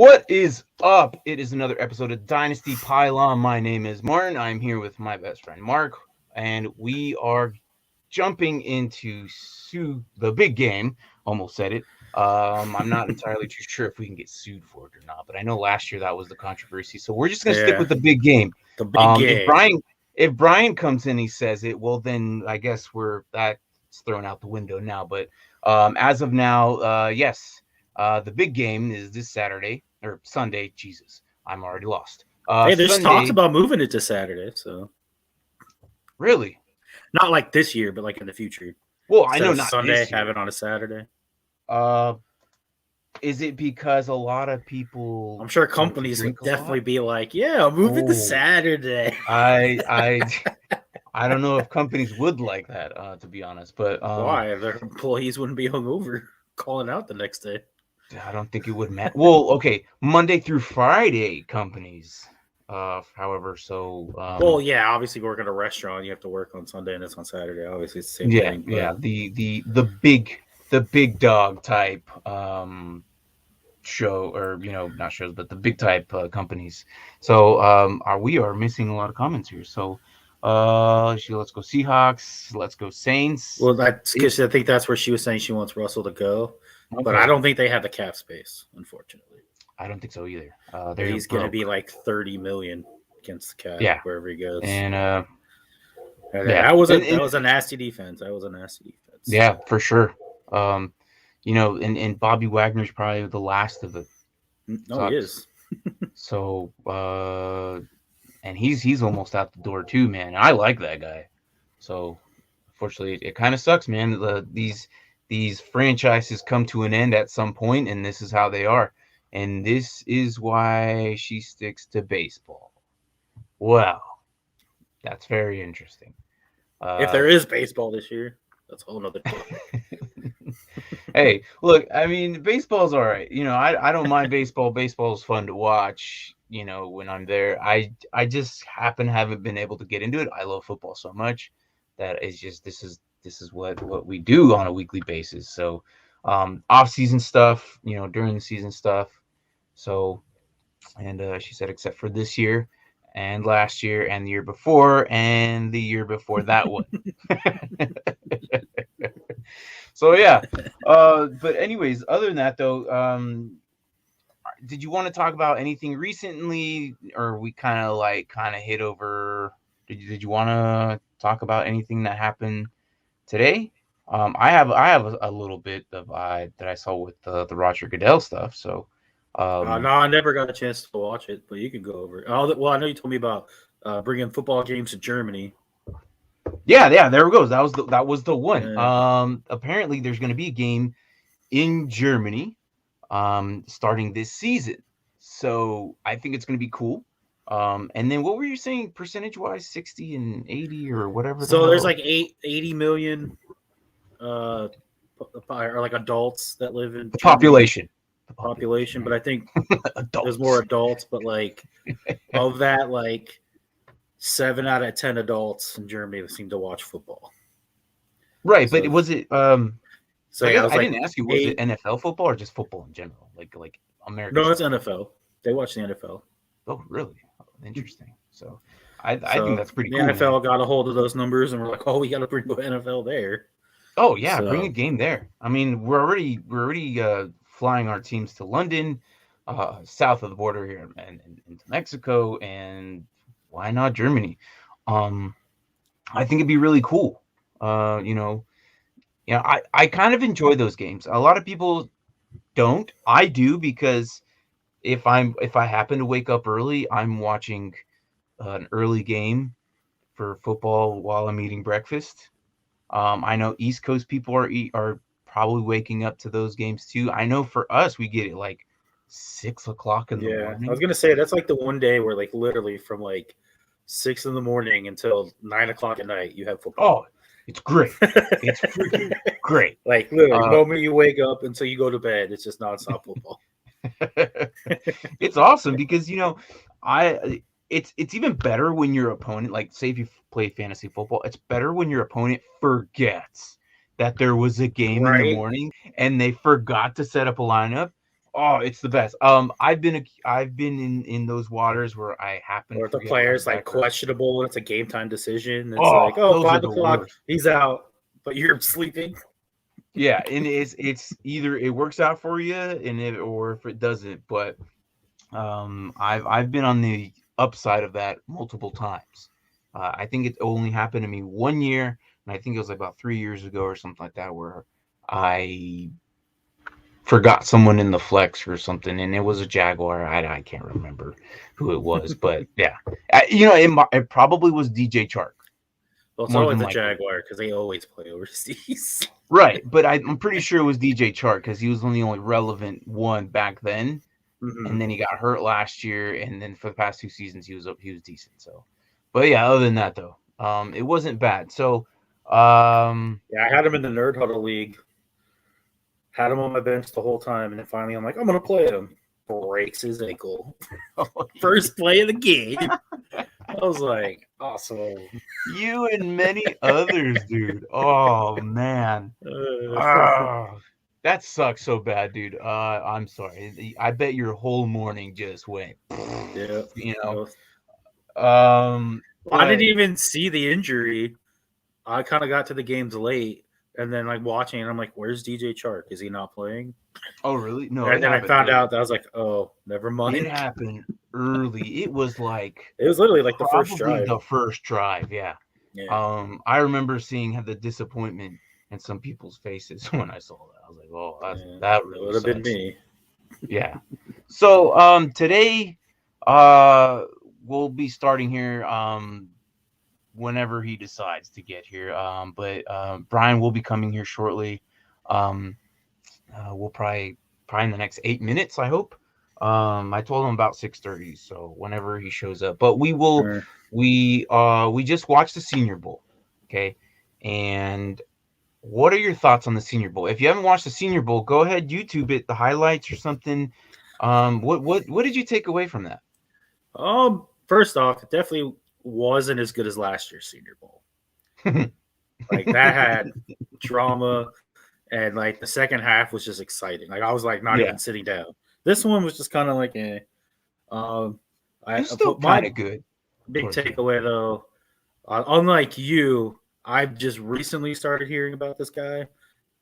What is up? It is another episode of Dynasty Pylon. My name is Martin. I'm here with my best friend Mark, and we are jumping into the big game. Almost said it. I'm not entirely too sure if we can get sued for it or not, but I know last year that was the controversy. So we're just gonna stick with the big game. The big game. If Bryon comes in, he says it. Well, then I guess that's thrown out the window now. But as of now, yes. The big game is this Saturday or Sunday. Jesus, I'm already lost. Hey, there's talks about moving it to Saturday. So really, not like this year, but like in the future. Well, I know not Sunday. This year. Have it on a Saturday. Is it because a lot of people? I'm sure companies would definitely be like, "Yeah, I'll move it to Saturday." I don't know if companies would like that, to be honest. But why? Their employees wouldn't be hungover calling out the next day. I don't think it would matter. Well, okay, Monday through Friday companies. However, so well, yeah, obviously work at a restaurant, you have to work on Sunday and it's on Saturday. Obviously, it's the same thing. But... Yeah, the big dog type show, or not shows, but the big type companies. So we are missing a lot of comments here. So let's go Seahawks, let's go Saints. Well, that's because I think that's where she was saying she wants Russell to go. Okay. But I don't think they have the cap space, unfortunately. I don't think so either. He's going to be like $30 million against the cap wherever he goes. And that was a nasty defense. That was a nasty defense. Yeah, for sure. And Bobby Wagner's probably the last of it. No, he is. So, and he's almost out the door too, man. I like that guy. So, unfortunately, it kind of sucks, man. These franchises come to an end at some point, and this is how they are. And this is why she sticks to baseball. Wow. That's very interesting. If there is baseball this year, that's a whole nother topic. Hey, look, I mean, baseball's all right. I don't mind baseball. Baseball's fun to watch, when I'm there. I just haven't been able to get into it. I love football so much that it's just this is what we do on a weekly basis. So off-season stuff, during the season stuff. So, and she said, except for this year and last year and the year before and the year before that one. So, yeah. But anyways, other than that, though, did you want to talk about anything recently, or we kind of hit over? Did you want to talk about anything that happened today? I have a little bit of that I saw with the Roger Goodell stuff. So, no, I never got a chance to watch it, but you can go over it. Well, I know you told me about bringing football games to Germany. Yeah, there it goes. That was the one. Yeah. Apparently, there's going to be a game in Germany, starting this season. So I think it's going to be cool. And then what were you saying percentage-wise, 60 and 80 or whatever? So there's like 80 million or like adults that live in the population. But I think there's more adults, but like of that, like 7 out of 10 adults in Germany seem to watch football. Right, so, but was it so I didn't ask you, was it NFL football or just football in general? Like American? No, it's NFL. They watch the NFL. Oh, really? Interesting. So I think that's pretty cool. The NFL got a hold of those numbers and we're like, oh, we got to bring the NFL there. Oh yeah, bring a game there. I mean, we're already flying our teams to London, south of the border here, and into Mexico, and why not Germany? I think it'd be really cool. I kind of enjoy those games. A lot of people don't. I do, because if I happen to wake up early, I'm watching an early game for football while I'm eating breakfast. I know East Coast people are probably waking up to those games too. I know for us, we get it like 6 o'clock in the morning. I was gonna say that's like the one day where like literally from like 6 in the morning until 9 o'clock at night you have football. Oh, it's great. It's freaking great. Like literally, the moment you wake up until you go to bed, it's just nonstop football. It's awesome because it's even better when your opponent, like say if you play fantasy football, it's better when your opponent forgets that there was a game in the morning and they forgot to set up a lineup, Oh, it's the best. I've been in those waters where I happen to Or if the forget about player's the like backup. questionable, it's a game time decision. It's Oh, like, oh, those are 5 the o'clock, worst. he's out, but you're sleeping. Yeah, and it's either it works out for you, or if it doesn't. But I've been on the upside of that multiple times. I think it only happened to me one year, and I think it was like about 3 years ago or something like that, where I forgot someone in the flex or something, and it was a Jaguar. I can't remember who it was, but yeah, it probably was DJ Chark Well, it's more always than the likely. Jaguar because they always play overseas. Right, but I'm pretty sure it was DJ Chark because he was the only relevant one back then, Mm-hmm. and then he got hurt last year, and then for the past 2 seasons he was decent. So, but yeah, other than that though, it wasn't bad. So, Yeah, I had him in the Nerd Huddle League. Had him on my bench the whole time, and then finally I'm like, I'm gonna play him. Breaks his ankle. First play of the game. I was like, awesome. you and many others, dude. Oh man. Ah, that sucks so bad, dude. I'm sorry. I bet your whole morning just went, Yeah. you know. Well, I didn't But even see the injury. I kind of got to the games late, and then like watching, and I'm like, "Where's DJ Chark? Is he not playing?" oh, really? No, And it then I happened found early. out that I was like, "Oh, never It mind." happened early. It was like It was literally like the first probably drive. the first drive. Yeah. Yeah, I remember seeing the disappointment in some people's faces when I saw that. I was like, oh, yeah, that that really would have been sucks. me. Yeah. So today uh we'll be starting here whenever he decides to get here. But Bryon will be coming here shortly. Um we'll probably in the next 8 minutes, I hope. I told him about 6:30, so whenever he shows up. But Sure. we just watched the Senior Bowl, okay? And what are your thoughts on the Senior Bowl? If you haven't watched the Senior Bowl, go ahead, YouTube it, the highlights or something. What did you take away from that? First off, it definitely wasn't as good as last year's Senior Bowl. Like that had drama, and like the second half was just exciting. Like I was like not Yeah, even sitting down. This one was just kind of like, eh. Um, it I was still but kind my of good big towards the end. takeaway though, unlike you, I've just recently started hearing about this guy,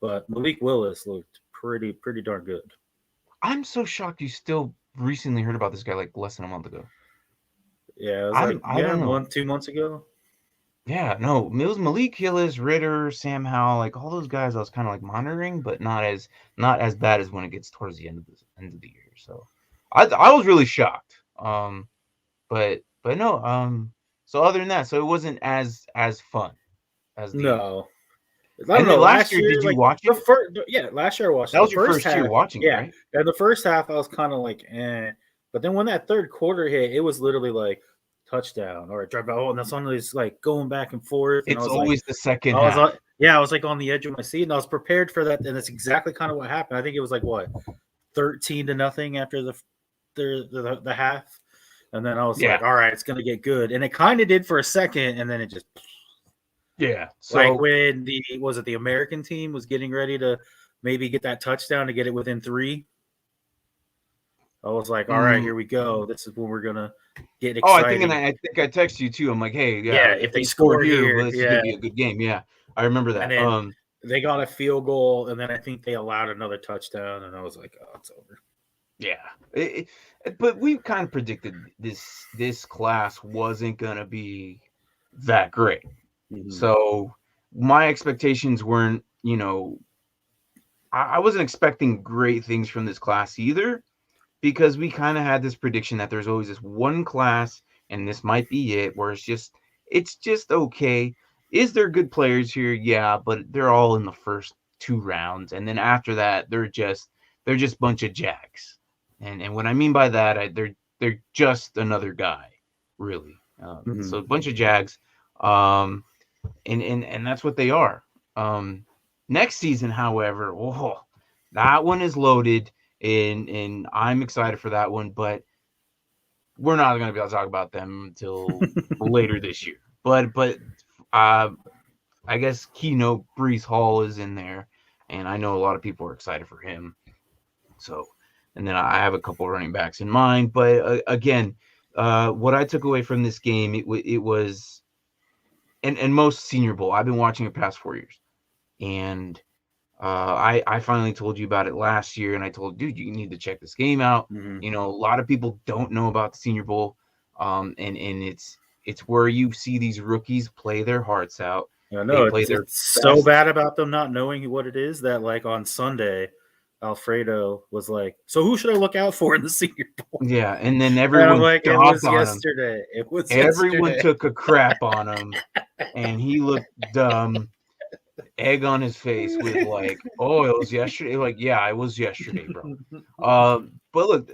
but Malik Willis looked pretty darn good. I'm so shocked you still recently heard about this guy like less than a month ago. Yeah, it was like I don't know. 2 months ago. Yeah, no, it was Malik Hillis, Ritter, Sam Howell, like all those guys I was kind of like monitoring, but not as bad as when it gets towards the end of the year. So I was really shocked. But no, so other than that, so it wasn't as fun as the No, I don't and then know. last Last year, year, did you like watch the it? first, yeah, last year I watched That it. The was your first first year half, watching it, yeah, right? and the first half I was kind of like, eh. But then when that third quarter hit, it was literally like touchdown or drive. Oh, and that's on this like going back and forth, and It's always the second I was half. yeah, I was like on the edge of my seat, and I was prepared for that, and that's exactly kind of what happened. I think it was like what 13-0 after the half, and then I was Yeah, like, all right, it's gonna get good, and it kind of did for a second, and then it just yeah. like So when the American team was getting ready to maybe get that touchdown to get it within 3. I was like, all right, mm, here we go. This is when we're gonna get oh, I think, and exciting. I think I texted you too. I'm like, hey, yeah, Yeah, if if they they score score here, well, here, this is yeah. gonna be a good game. Yeah, I remember And that. then they got a field goal, and then I think they allowed another touchdown, and I was like, oh, it's over. Yeah, but we kind of predicted this class wasn't gonna be that great. Mm-hmm. So my expectations weren't, I wasn't expecting great things from this class either, because we kind of had this prediction that there's always this one class, and this might be it, where it's just okay. Is there good players here? Yeah, but they're all in the first 2 rounds, and then after that, they're just a bunch of jacks. And what I mean by that, they're just another guy, really. Mm-hmm. So a bunch of jags, and that's what they are. Next season, however, that one is loaded, and I'm excited for that one. But we're not going to be able to talk about them until later this year. But uh, I guess keynote Brees Hall is in there, and I know a lot of people are excited for him. So and then I have a couple running backs in mind. But again, what I took away from this game, it was, and most Senior Bowl, I've been watching it past 4 years, and I finally told you about it last year, and I told, dude, you need to check this game out. Mm-hmm. You know, a lot of people don't know about the Senior Bowl, and it's where you see these rookies play their hearts out. I know it's so bad about them not knowing what it is that, like, on Sunday, Alfredo was like, "So who should I look out for in the Senior Bowl?" Yeah, and then everyone like, it was yesterday. It was everyone yesterday. took a crap on him, and he looked dumb, egg on his face with like, "Oh, it was yesterday." Like, yeah, it was yesterday, bro. But look,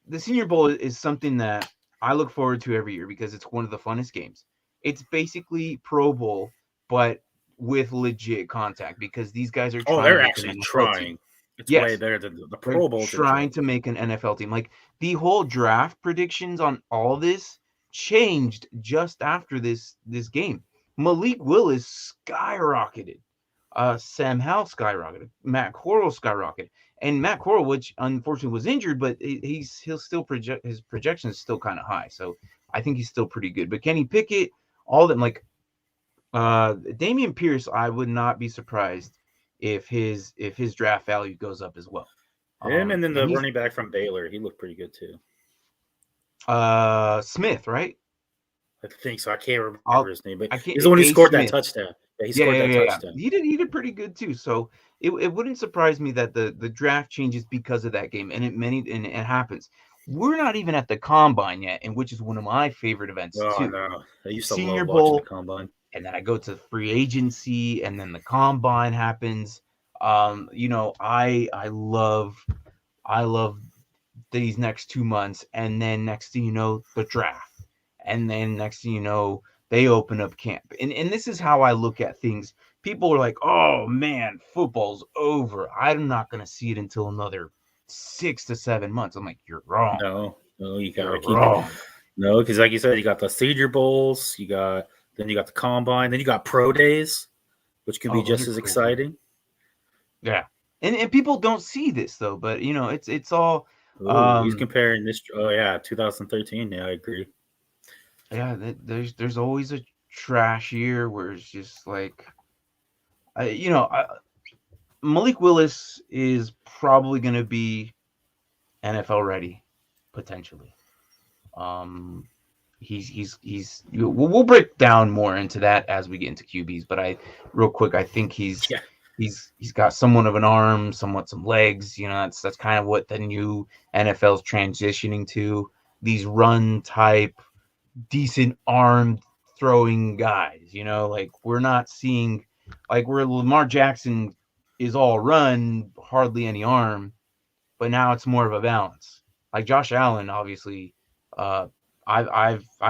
the Senior Bowl is something that I look forward to every year because it's one of the funnest games. It's basically Pro Bowl, but with legit contact, because these guys are trying. Oh, they're actually trying. It's way better than the Pro Bowl. Trying to make an NFL team. Like, the whole draft predictions on all this changed just after this game. Malik Willis skyrocketed. Sam Howell skyrocketed. Matt Corral skyrocketed. And Matt Corral, which unfortunately was injured, but he'll still project, his projection is still kind of high. So I think he's still pretty good. But Kenny Pickett, all of them, like Damian Pierce, I would not be surprised if his draft value goes up as well. Him and then the running back from Baylor, he looked pretty good too. Smith, right? I think so. I can't remember his name, but he's the one who scored that touchdown. Yeah, he scored that touchdown. He did pretty good too. So it wouldn't surprise me that the draft changes because of that game, and it happens. We're not even at the combine yet, and which is one of my favorite events too. No. I used to Senior love Bowl, watching the combine. And then I go to free agency, and then the combine happens. You know, I love these next 2 months, and then next thing you know, the draft, and then next thing you know, they open up camp. And this is how I look at things. People are like, "Oh man, football's over. I'm not gonna see it until another 6 to 7 months." I'm like, "You're wrong." No, you gotta keep wrong. No, because like you said, you got the Senior Bowls, then you got the combine, then you got pro days, which can be just as exciting. Yeah, and people don't see this though, but you know, it's all. He's comparing this. Oh yeah, 2013. Yeah, I agree. Yeah, there's always a trash year where it's just like, Malik Willis is probably going to be NFL ready, potentially. We'll break down more into that as we get into QBs, but I think he's got somewhat of an arm, somewhat some legs. You know, that's kind of what the new NFL's transitioning to. These run type, decent arm throwing guys. You know, like we're not seeing like where Lamar Jackson is all run, hardly any arm, but now it's more of a balance. Like Josh Allen, obviously, I've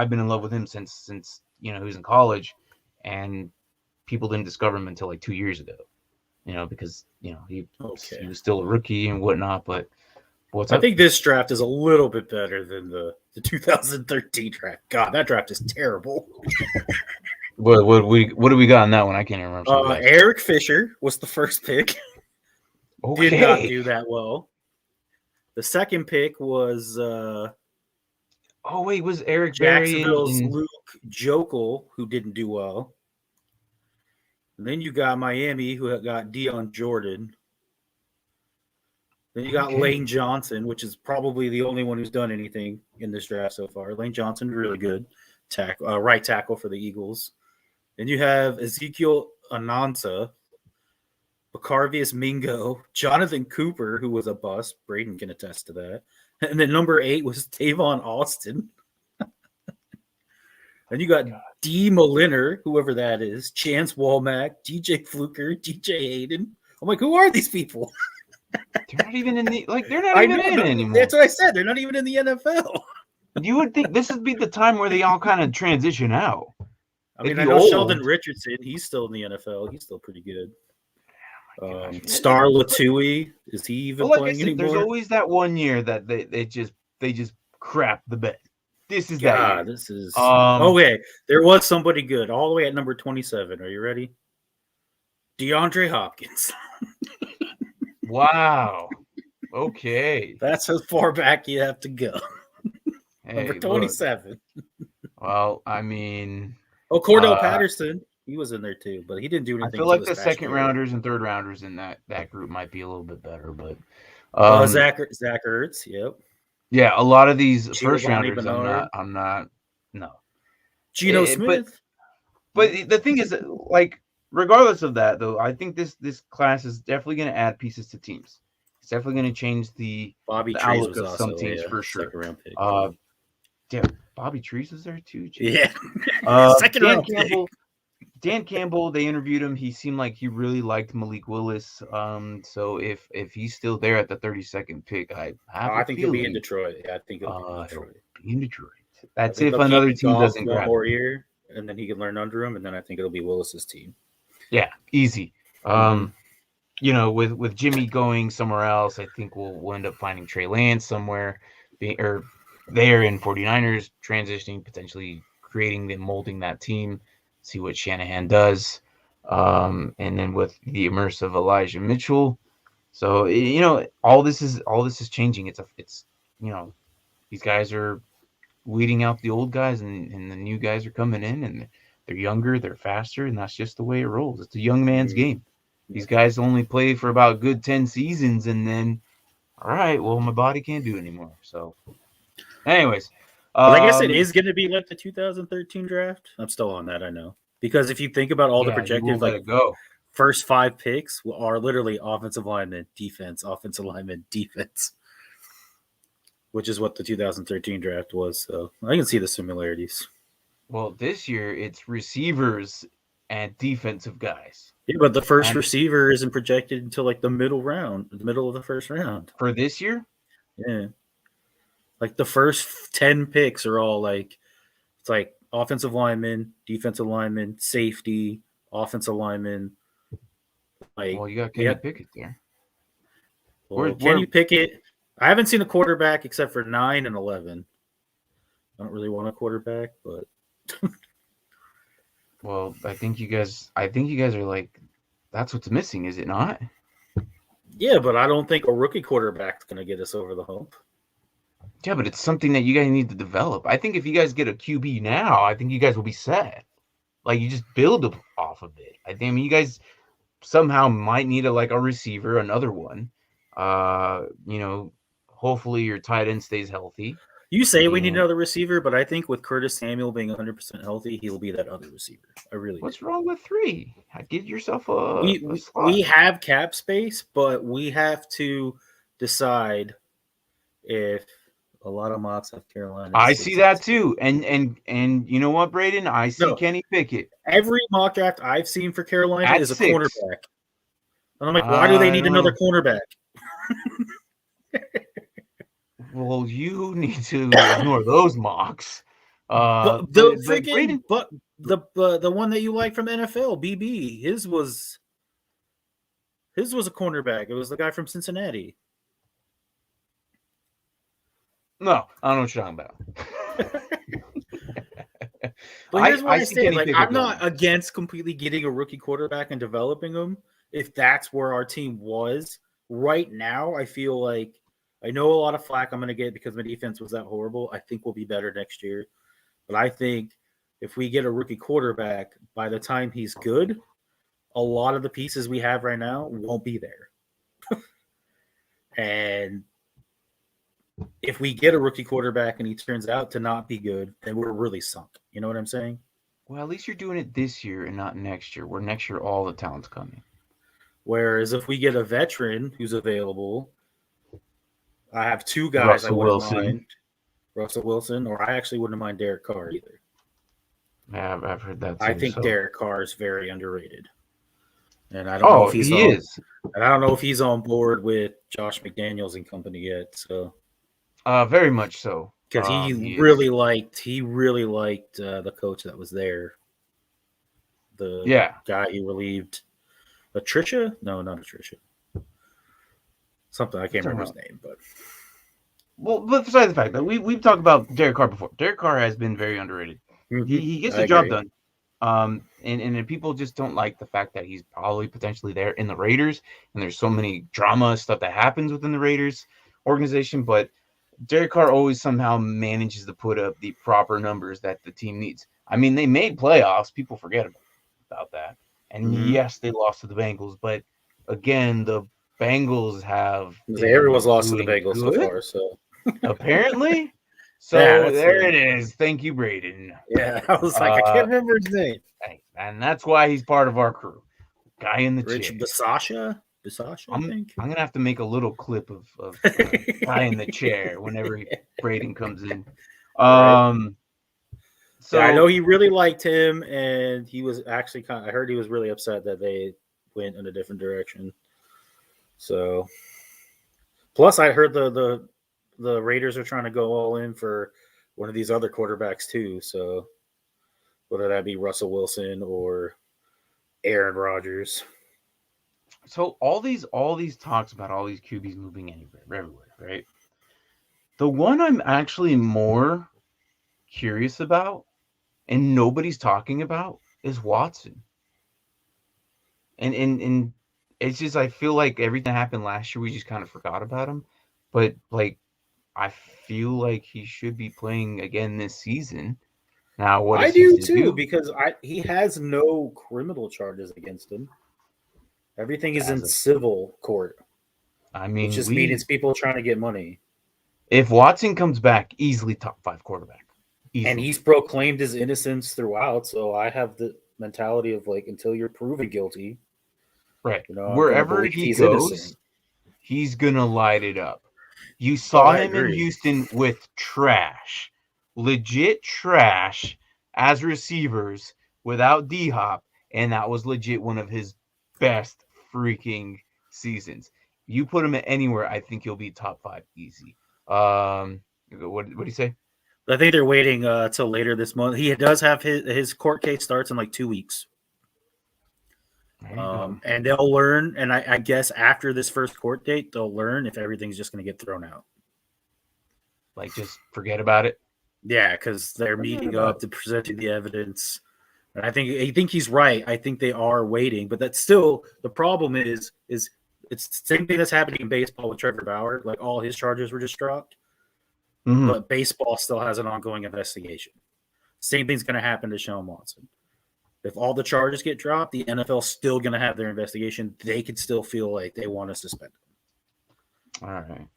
been in love with him since he was in college, and people didn't discover him until like 2 years ago. You know, because he was still a rookie and whatnot. But I think this draft is a little bit better than the 2013 draft. God, that draft is terrible. What do we got on that one? I can't remember. Eric Fisher was the first pick. Okay. Did not do that well. The second pick was was Eric Jacksonville's Luke Jokel, who didn't do well. And then you got Miami, who got Dion Jordan. Then you got Lane Johnson, which is probably the only one who's done anything in this draft so far. Lane Johnson, really good right tackle for the Eagles. Then you have Ezekiel Anansa, Bacarvius Mingo, Jonathan Cooper, who was a bust. Braden can attest to that. And then number 8 was Tavon Austin. Then you got D. Moliner, whoever that is, Chance Womack, DJ Fluker, DJ Hayden. I'm like, who are these people? They're not even in the they're not even in anymore. That's what I said. They're not even in the NFL. You would think this would be the time where they all kind of transition out. I mean, I know Sheldon Richardson. He's still in the NFL. He's still pretty good. Star Latui, is he even playing anymore? There's always that one year that they just crap the bed. This is that. This is okay. There was somebody good all the way at number 27. Are you ready? DeAndre Hopkins. Wow. Okay. That's how far back you have to go. Hey, Number 27. Well, I mean... Cordell Patterson. He was in there too, but he didn't do anything. I feel like the second rounders and third rounders in that group might be a little bit better, but... Zach Ertz, yep. Yeah, a lot of these first rounders, I'm not, no. Geno Smith. But the thing is, like, regardless of that, though, I think this class is definitely going to add pieces to teams. It's definitely going to change the outlook of some teams for sure. Round pick. Yeah, Bobby Trees was there too. Geez. Yeah. Second round pick. Dan Campbell, they interviewed him. He seemed like he really liked Malik Willis. So if he's still there at the 32nd pick, I think he'll be in Detroit. Yeah, I think he'll be in Detroit. That's if another team doesn't grab one more year, and then he can learn under him, and then I think it'll be Willis's team. Yeah, easy. You know, with Jimmy going somewhere else, I think we'll end up finding Trey Lance somewhere, or there in 49ers, transitioning, potentially creating and molding that team, see what Shanahan does. And then with the immersive Elijah Mitchell. So, you know, all this is changing. It's you know, these guys are weeding out the old guys and the new guys are coming in, and they're younger, they're faster, and that's just the way it rolls. It's a young man's game. These guys only play for about a good 10 seasons, and then, all right, well, my body can't do it anymore. So, anyways. I guess it is going to be like the 2013 draft. I'm still on that, I know. Because if you think about all the projected, like, first 5 picks are literally offensive lineman, defense, offensive lineman, defense, which is what the 2013 draft was. So I can see the similarities. Well, this year it's receivers and defensive guys. Yeah, but the first receiver isn't projected until like the middle of the first round. For this year? Yeah. Like the first 10 picks are all like, it's like offensive lineman, defensive lineman, safety, offensive lineman. Like, well, you got Kenny Pickett there. Well, Kenny Pickett. I haven't seen a quarterback except for 9 and 11. I don't really want a quarterback, but. Well, I think you guys are like, that's what's missing, is it not? Yeah, but I don't think a rookie quarterback's going to get us over the hump. Yeah, but it's something that you guys need to develop. I think if you guys get a QB now, I think you guys will be set. Like, you just build off of it. I mean, you guys somehow might need a receiver, another one. You know, hopefully your tight end stays healthy. You say we need another receiver, but I think with Curtis Samuel being 100% healthy, he'll be that other receiver. I really. What's wrong with 3? Get yourself a slot. We have cap space, but we have to decide if a lot of mocks have Carolina. I see that too, and you know what, Braden? I see Kenny Pickett. Every mock draft I've seen for Carolina is a cornerback. And I'm like, why do they need another cornerback? Well, you need to ignore those mocks. The one that you like from the NFL, BB, his was a cornerback. It was the guy from Cincinnati. No, I don't know what you're talking about. But here's what I say: I'm not against completely getting a rookie quarterback and developing him. If that's where our team was right now, I feel like. I know a lot of flack I'm going to get because my defense was that horrible. I think we'll be better next year. But I think if we get a rookie quarterback, by the time he's good, a lot of the pieces we have right now won't be there. And if we get a rookie quarterback and he turns out to not be good, then we're really sunk. You know what I'm saying? Well, at least you're doing it this year and not next year, where next year all the talent's coming. Whereas if we get a veteran who's available, I have 2 guys I wouldn't mind. Russell Wilson, or I actually wouldn't mind Derek Carr either. Yeah, I've heard that too. I think Derek Carr is very underrated. And I don't know if he is. And I don't know if he's on board with Josh McDaniels and company yet. So very much so. Because he really liked the coach that was there. The guy he relieved. Patricia? No, not Patricia. Something I can't remember his name, but besides the fact that we've talked about Derek Carr before. Derek Carr has been very underrated. Mm-hmm. He gets the job done. and people just don't like the fact that he's probably potentially there in the Raiders, and there's so many drama stuff that happens within the Raiders organization. But Derek Carr always somehow manages to put up the proper numbers that the team needs. I mean, they made playoffs. People forget about that. And yes, they lost to the Bengals, but again, the Bengals have everyone's lost to the Bengals so far, so apparently. So there it is. Thank you, Braden. Yeah, I was like, I can't remember his name. And that's why he's part of our crew. Guy in the Rich chair. Bisaccia, I think. I'm gonna have to make a little clip of guy in the chair whenever Braden comes in. So I know he really liked him, and he was actually I heard he was really upset that they went in a different direction. So, plus I heard the Raiders are trying to go all in for one of these other quarterbacks too. So, whether that be Russell Wilson or Aaron Rodgers. So all these talks about all these QBs moving everywhere, right? The one I'm actually more curious about, and nobody's talking about, is Watson. And it's just, I feel like everything that happened last year, we just kind of forgot about him. But like, I feel like he should be playing again this season. Now, what I do too, because he has no criminal charges against him. Everything is in civil court. I mean, which just means people trying to get money. If Watson comes back, easily top 5 quarterback. Easily. And he's proclaimed his innocence throughout, so I have the mentality of like, until you're proven guilty, right? Wherever he goes, innocent. He's gonna light it up. You saw him in Houston with trash, legit trash as receivers without D-Hop, and that was legit one of his best freaking seasons. You put him anywhere, I think he'll be top 5 easy. What do you say? I think they're waiting till later this month. He does have his court case starts in like 2 weeks. And they'll learn, and I guess after this first court date, they'll learn if everything's just going to get thrown out. Like, just forget about it? Yeah, because they're meeting up to present the evidence. And I think he's right. I think they are waiting, but that's still the problem is it's the same thing that's happening in baseball with Trevor Bauer. Like, all his charges were just dropped, but baseball still has an ongoing investigation. Same thing's going to happen to Sean Watson. If all the charges get dropped, the NFL's still going to have their investigation. They could still feel like they want to suspend him. All right.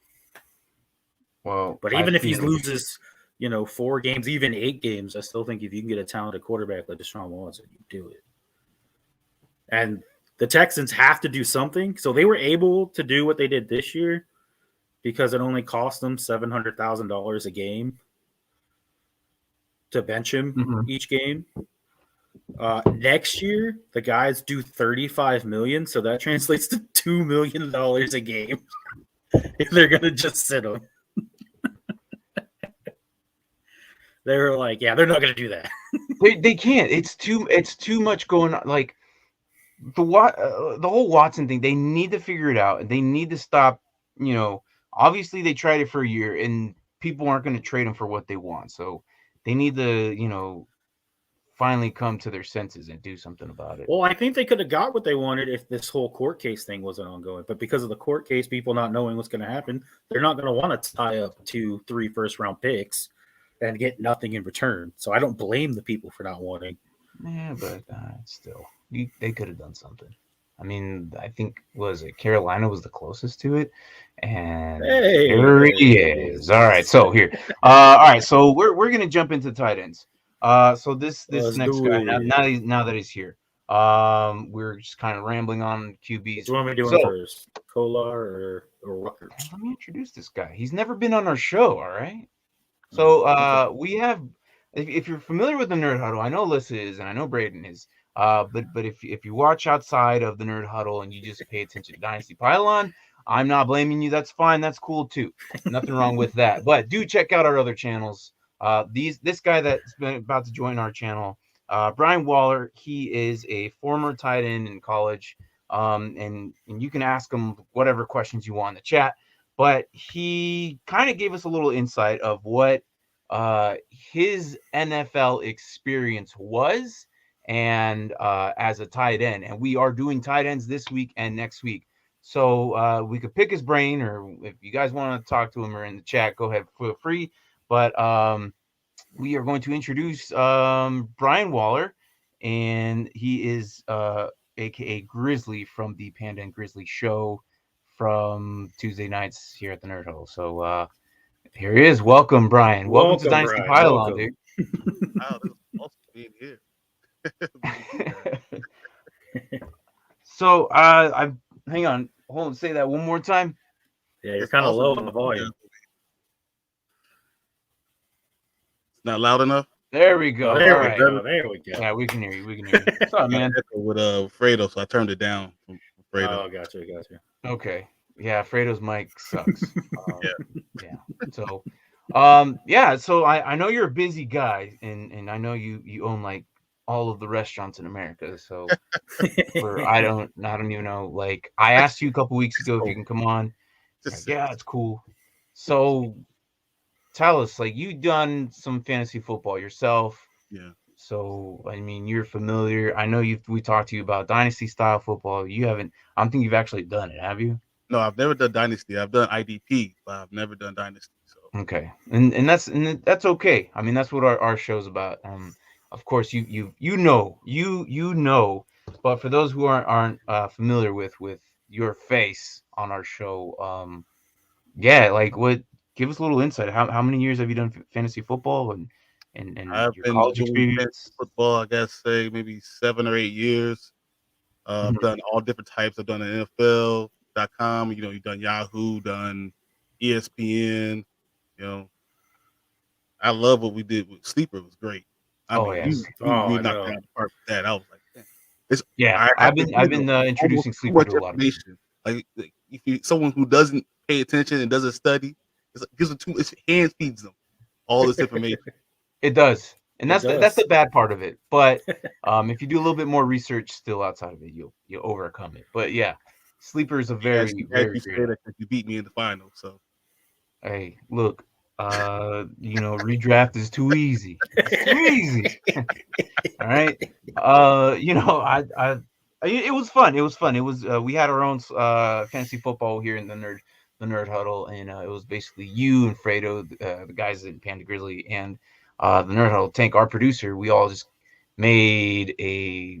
Well, but even if he loses, 4 games, even 8 games, I still think if you can get a talented quarterback like Deshaun Watson, you do it. And the Texans have to do something. So they were able to do what they did this year because it only cost them $700,000 a game to bench him each game. Next year, the guys do $35 million, so that translates to $2 million a game if they're going to just sit him. They were like, yeah, they're not going to do that. They can't. It's too much going on. Like the whole Watson thing, they need to figure it out. They need to stop. Obviously they tried it for a year, and people aren't going to trade him for what they want. So they need to, finally come to their senses and do something about it. Well, I think they could have got what they wanted if this whole court case thing wasn't ongoing. But because of the court case, people not knowing what's going to happen, they're not going to want to tie up 2-3 first-round picks and get nothing in return. So I don't blame the people for not wanting. Yeah, but still, they could have done something. I mean, I think, Carolina was the closest to it, and here he is. All right, so here. All right, so we're gonna jump into tight ends. So this next guy, now that he's here, we're just kind of rambling on QBs. What am I doing first? Kolar or Ruckert? Let me introduce this guy. He's never been on our show, all right? So we have, if you're familiar with the Nerd Huddle, I know Alyssa is, and I know Braden is. But if you watch outside of the Nerd Huddle and you just pay attention to Dynasty Pylon, I'm not blaming you. That's fine. That's cool too. Nothing wrong with that. But do check out our other channels. This guy that's been about to join our channel, Brian Waller, he is a former tight end in college. And you can ask him whatever questions you want in the chat. But he kind of gave us a little insight of what his NFL experience was and as a tight end. And we are doing tight ends this week and next week. So we could pick his brain, or if you guys want to talk to him or in the chat, go ahead, feel free. But we are going to introduce Bryon Waller, and he is aka Grizzly from the Panda and Grizzly show from Tuesday nights here at the Nerd Huddle. So here he is. Welcome, Bryon. Welcome to Dynasty Pylon, dude. Wow, this is awesome being here. So I hang on, hold on, say that one more time. Yeah, you're kind of low on the volume. It's not loud enough. There we go. Oh, there All we right. go. There we go. Yeah, we can hear you. We can hear you. What's up, man? With Fredo, so I turned it down from Fredo. Oh, gotcha. Okay. Yeah, Fredo's mic sucks. Yeah. So, So I know you're a busy guy, and I know you own like all of the restaurants in America. So I don't even know. Like, I asked you a couple weeks ago if you can come on. Like, yeah, it's cool. So tell us, like, you've done some fantasy football yourself. Yeah. So I mean, you're familiar. I know we talked to you about dynasty style football. You haven't. I don't think you've actually done it, have you? No, I've never done dynasty. I've done IDP, but I've never done dynasty. So okay, and that's okay. I mean, that's what our show's about. Of course, you know, but for those who aren't familiar with your face on our show, like, what? Give us a little insight. How many years have you done fantasy football and I've your been college doing experience? football, I guess, say maybe 7 or 8 years. I've done all different types. I've done NFL.com. You know, you've done Yahoo, done ESPN. You know, I love what we did with Sleeper. It was great. I mean, we knocked out the park with that. I was like, I've been introducing Sleeper to a lot of people. Like, if you someone who doesn't pay attention and doesn't study, it hands feeds them all this information. It does, and that's the bad part of it. But if you do a little bit more research still outside of it, you'll overcome it. But yeah, Sleeper is a very great. You beat me in the final, so hey, look, redraft is too easy. It's too easy. All right. It was fun. It was we had our own fantasy football here in the Nerd Huddle, and it was basically you and Fredo, the guys in Panda Grizzly, and the Nerd Huddle. Tank, our producer. We all just made a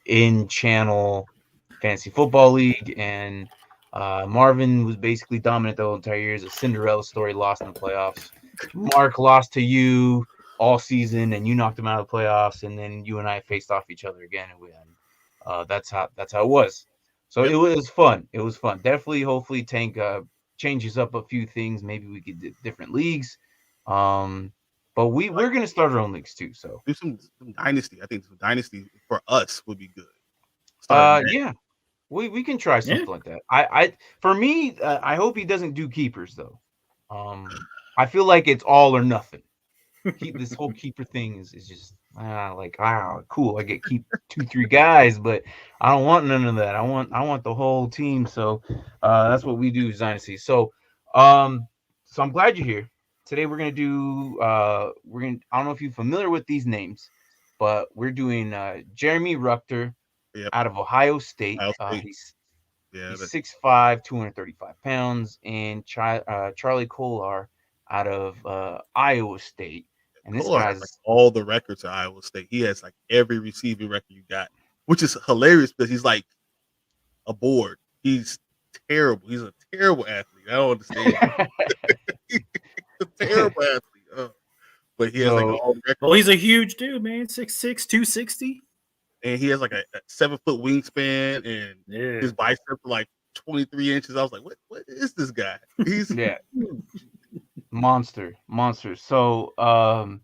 in-channel fantasy football league, and Marvin was basically dominant the whole entire year. It's a Cinderella story, lost in the playoffs. Mark lost to you all season, and you knocked him out of the playoffs, and then you and I faced off each other again, and we had. That's how it was. So It was fun. It was fun. Definitely, hopefully, Tank changes up a few things. Maybe we could do different leagues. But we're gonna start our own leagues too. So do some dynasty. I think some dynasty for us would be good. Yeah, we can try something like that. For me, I hope he doesn't do keepers though. I feel like it's all or nothing. This whole keeper thing is just cool. I get keep 2-3 guys, but I don't want none of that. I want the whole team. So that's what we do as dynasty. So I'm glad you're here. Today we're gonna do I don't know if you're familiar with these names, but we're doing Jeremy Ruckert out of Ohio State. He's 6'5", 235 pounds, and Charlie Kolar out of Iowa State. And this guy's like all the records at Iowa State. He has like every receiving record you got, which is hilarious because he's like a board. He's terrible. He's a terrible athlete. I don't understand. He's a terrible athlete. But he has like all the records. Well, he's a huge dude, man. 6'6", 260. And he has like a 7-foot wingspan, and his biceps are like 23 inches. I was like, what is this guy? He's monster. So and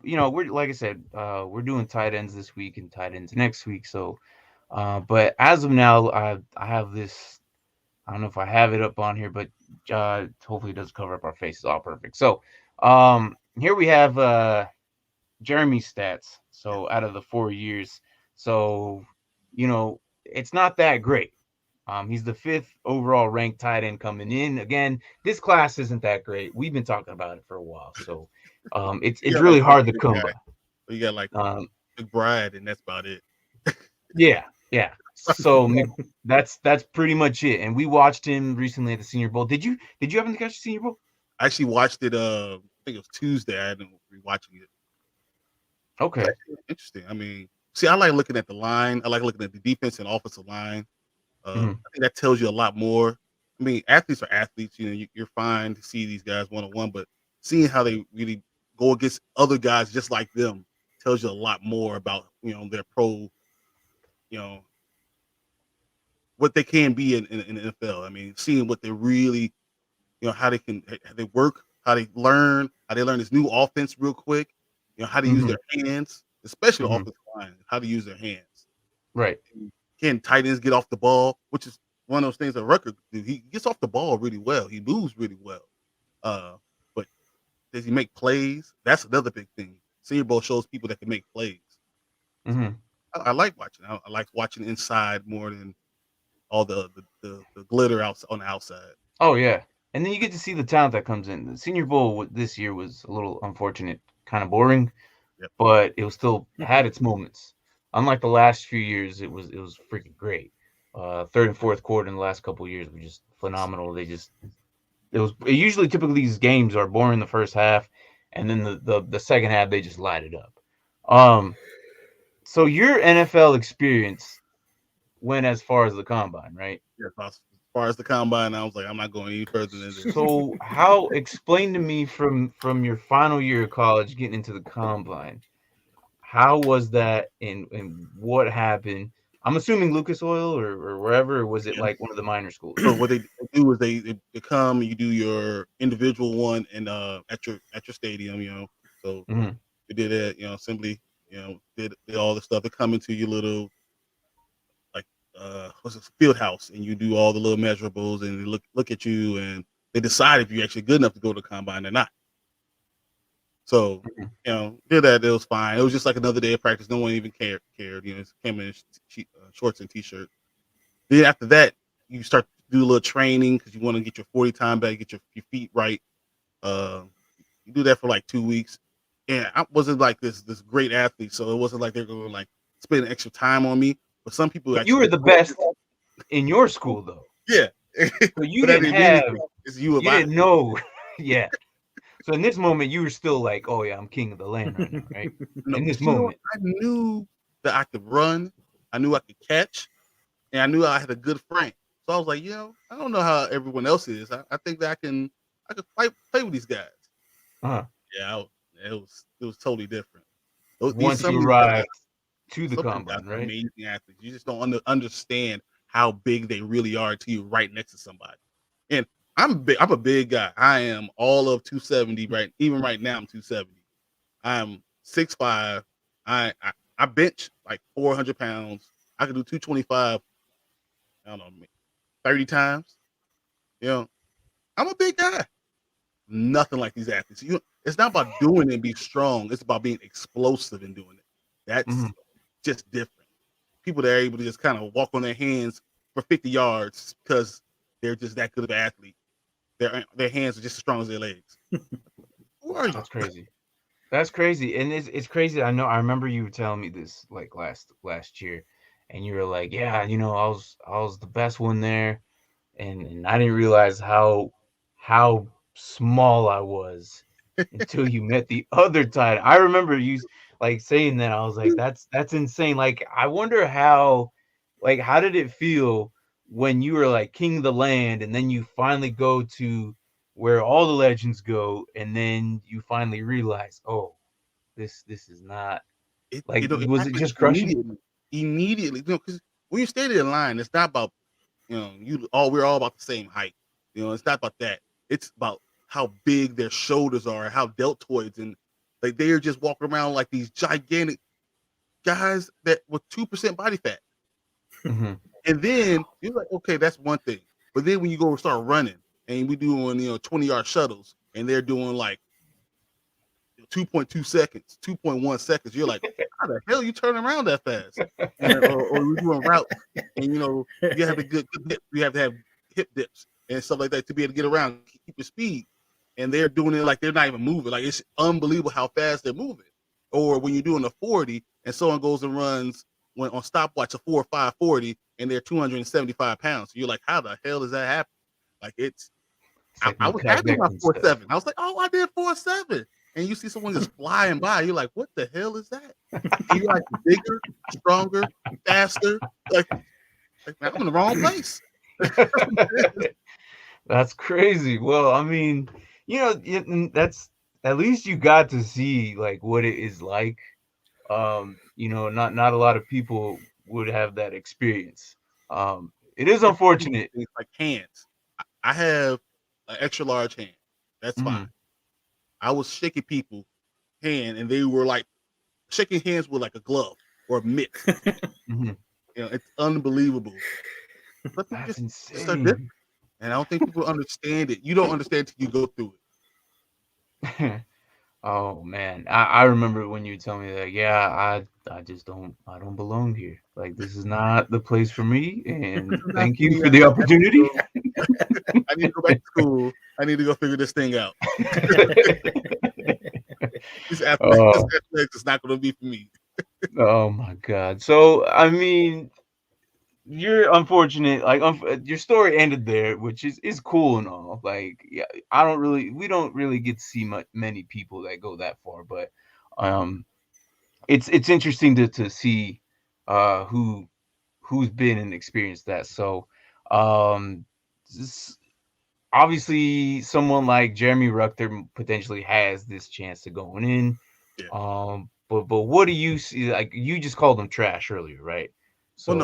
we're, like I said, we're doing tight ends this week and tight ends next week. So but as of now, I have this. I don't know if I have it up on here, but hopefully it does cover up our faces all perfect. So here we have Jeremy's stats. So out of the 4 years, so it's not that great. He's the 5th overall ranked tight end coming in. Again, this class isn't that great. We've been talking about it for a while, so it's really hard to come by. You got like McBride, and that's about it. Yeah. So that's pretty much it. And we watched him recently at the Senior Bowl. Did you happen to catch the Senior Bowl? I actually watched it. I think it was Tuesday. I hadn't been watching it. Okay. Interesting. I mean, see, I like looking at the line. I like looking at the defense and offensive line. I think that tells you a lot more. I mean, athletes are athletes. You know, you're fine to see these guys one-on-one, but seeing how they really go against other guys just like them tells you a lot more about, you know, their pro, you know, what they can be in the NFL. I mean, seeing what they really, you know, how they work, how they learn this new offense real quick, you know, how to use their hands, especially the offensive line, how to use their hands. Right. Can tight ends get off the ball, which is one of those things that Ruckert do. He gets off the ball really well. He moves really well. But does he make plays? That's another big thing. Senior Bowl shows people that can make plays. I like watching. I like watching inside more than all the glitter out on the outside. Oh yeah, and then you get to see the talent that comes in. The Senior Bowl this year was a little unfortunate, kind of boring, but it was still had its moments. Unlike the last few years, it was freaking great. Third and fourth quarter in the last couple of years were just phenomenal. Usually typically these games are boring the first half, and then the second half they just light it up. So your NFL experience went as far as the combine, right? Yeah, as far as the combine, I was like, I'm not going any further than this. So explain to me from your final year of college getting into the combine, how was that and what happened? I'm assuming Lucas Oil or wherever, or was it like one of the minor schools? So what they do is they come, you do your individual one and at your stadium, you know. So we did it, you know, assembly, you know, did all the stuff. They come into your little like what's it, field house, and you do all the little measurables, and they look at you, and they decide if you're actually good enough to go to the combine or not. So, you know, did that. It was fine. It was just like another day of practice. No one even cared. You know, it came in shorts and t-shirt. Then after that, you start to do a little training because you want to get your 40 time back, get your feet right. You do that for like 2 weeks. And I wasn't like this great athlete, so it wasn't like they're going to like spend extra time on me. But some people you were the best in your school, though. Yeah. So you didn't know. Yeah. So in this moment, you were still like, "Oh yeah, I'm king of the land right now," right? No, in this moment, I knew that I could run, I knew I could catch, and I knew I had a good frame. So I was like, you know, I don't know how everyone else is. I think that I could play with these guys. Yeah, it was totally different. Once you arrived to the combine, right? Amazing athletes. You just don't understand how big they really are until you're right next to somebody. And I'm a big guy. I am all of 270 right. Even right now, I'm 270. I'm 6'5". I bench like 400 pounds. I can do 225. I don't know, 30 times. You know, I'm a big guy. Nothing like these athletes. It's not about doing it and be strong. It's about being explosive and doing it. That's just different. People that are able to just kind of walk on their hands for 50 yards because they're just that good of an athlete. Their hands are just as strong as their legs. Who are you? That's crazy. That's crazy, and it's crazy. I remember you were telling me this like last year, and you were like, "Yeah, you know, I was the best one there," and I didn't realize how small I was until you met the other tight. I remember you like saying that. I was like, "That's insane." Like, I wonder how did it feel when you were like king of the land, and then you finally go to where all the legends go, and then you finally realize, oh, this is not like, was it just crushing? Immediately, you know, because when you stand in line, it's not about, you know, we're all about the same height. You know, it's not about that. It's about how big their shoulders are, how deltoids, and like they are just walking around like these gigantic guys that with 2% body fat. And then you're like, okay, that's one thing. But then when you go start running and we doing, you know, 20-yard shuttles and they're doing like 2.2 seconds, 2.1 seconds, you're like, how the hell you turn around that fast? or we're doing routes and, you know, you have a good dip. You have to have hip dips and stuff like that to be able to get around, keep your speed. And they're doing it like they're not even moving. Like, it's unbelievable how fast they're moving. Or when you're doing a 40 and someone goes and runs on stopwatch a 4.540 and they're 275 pounds. So you're like, how the hell does that happen? Like I was happy about 4.7. I was like, oh, I did 4.7. And you see someone just flying by, you're like, what the hell is that? And you're like bigger, stronger, faster. Like I'm in the wrong place. That's crazy. Well, I mean, that's at least you got to see like what it is like. Not a lot of people would have that experience. It is unfortunate. It's like hands. I have an extra large hand. That's fine. I was shaking people's hand, and they were like shaking hands with like a glove or a mitt. It's unbelievable. But that's insane. So different. And I don't think people understand it. You don't understand until you go through it. Oh man, I remember when you tell me that. Yeah, I just don't belong here. Like this is not the place for me. And thank you for the opportunity. I need to go back to school. I need to go figure this thing out. This athletics is not going to be for me. Oh my God. So I mean, you're unfortunate. Like your story ended there, which is cool and all. Like, yeah, we don't really get to see many people that go that far, but it's interesting to see who's been and experienced that. So obviously someone like Jeremy Ruckert potentially has this chance to going in. Yeah. But what do you see? Like you just called him trash earlier, right? So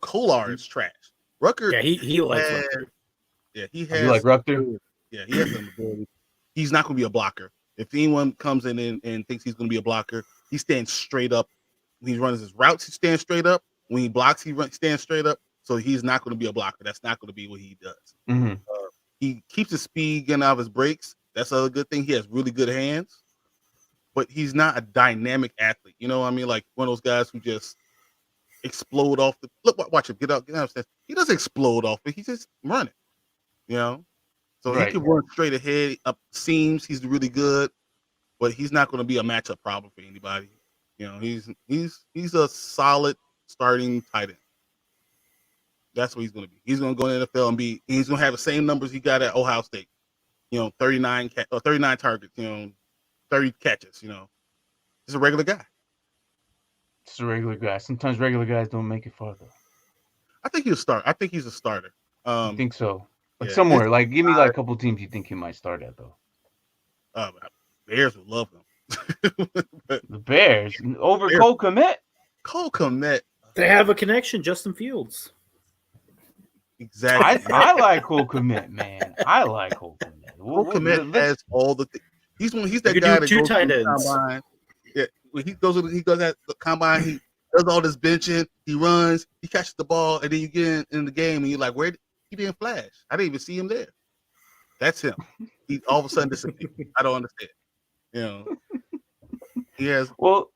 Kolar is trash. Ruckert, yeah, he likes Ruckert. Yeah, he has. You like Ruckert? Yeah, he has some ability. He's not going to be a blocker. If anyone comes in and thinks he's going to be a blocker, he stands straight up. When he runs his routes, he stands straight up. When he blocks, he stands straight up. So he's not going to be a blocker. That's not going to be what he does. He keeps his speed getting out of his breaks. That's a good thing. He has really good hands, but he's not a dynamic athlete. You know what I mean? Like one of those guys who just explode off the watch him get out. He doesn't explode off it. He's just running. So he can run straight ahead up seams. He's really good, but he's not going to be a matchup problem for anybody. He's a solid starting tight end. That's what he's going to be. He's going to go in the NFL and he's going to have the same numbers he got at Ohio State. 39 targets. 30 catches. He's a regular guy. It's a regular guy. Sometimes regular guys don't make it far though. I think he's a starter. I think he's a starter. I think so. Like somewhere, like give me like a couple teams you think he might start at though. Bears would love him. The Bears over Cole Kmet. Cole Kmet. They have a connection. Justin Fields. Exactly. I like Cole Kmet, man. I like Cole Kmet. Cole Kmet has all the things. He's that guy that goes to the combine. Yeah, when he goes at the combine, he does all this benching. He runs. He catches the ball, and then you get in the game, and you're like, "Where he didn't flash? I didn't even see him there." That's him. He all of a sudden disappeared. I don't understand. He has. Well,